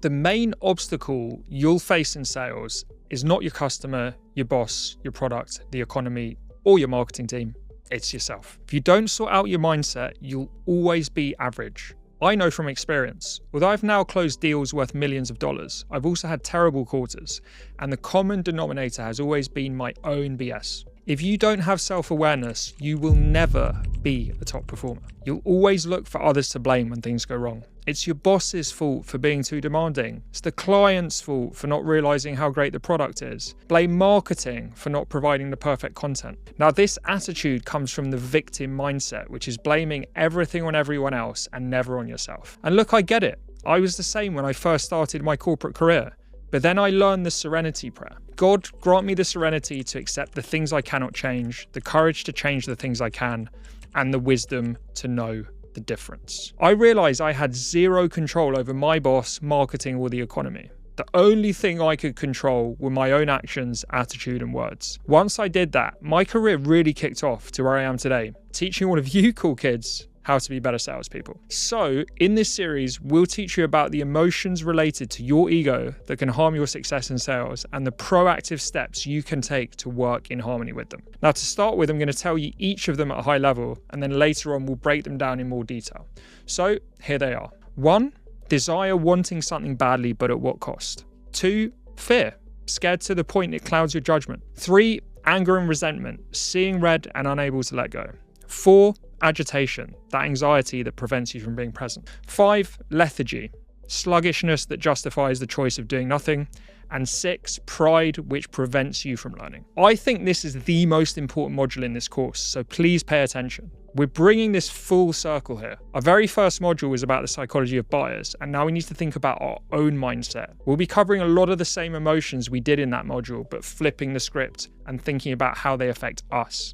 The main obstacle you'll face in sales is not your customer, your boss, your product, the economy, or your marketing team. It's yourself. If you don't sort out your mindset, you'll always be average. I know from experience, although I've now closed deals worth millions of dollars, I've also had terrible quarters, and the common denominator has always been my own BS. If you don't have self-awareness, you will never be a top performer. You'll always look for others to blame when things go wrong. It's your boss's fault for being too demanding. It's the client's fault for not realizing how great the product is. Blame marketing for not providing the perfect content. Now, this attitude comes from the victim mindset, which is blaming everything on everyone else and never on yourself. And look, I get it. I was the same when I first started my corporate career. But then I learned the serenity prayer. God, grant me the serenity to accept the things I cannot change, the courage to change the things I can, and the wisdom to know the difference. I realized I had zero control over my boss, marketing, or the economy. The only thing I could control were my own actions, attitude, and words. Once I did that, my career really kicked off to where I am today, teaching all of you cool kids how to be better salespeople. So in this series, we'll teach you about the emotions related to your ego that can harm your success in sales and the proactive steps you can take to work in harmony with them. Now, to start with, I'm going to tell you each of them at a high level, and then later on, we'll break them down in more detail. So here they are. 1, desire, wanting something badly, but at what cost? 2, fear, scared to the point it clouds your judgment. 3, anger and resentment, seeing red and unable to let go. 4, agitation, that anxiety that prevents you from being present. 5, lethargy, sluggishness that justifies the choice of doing nothing. And 6, pride, which prevents you from learning. I think this is the most important module in this course, so please pay attention. We're bringing this full circle here. Our very first module was about the psychology of buyers, and now we need to think about our own mindset. We'll be covering a lot of the same emotions we did in that module, but flipping the script and thinking about how they affect us.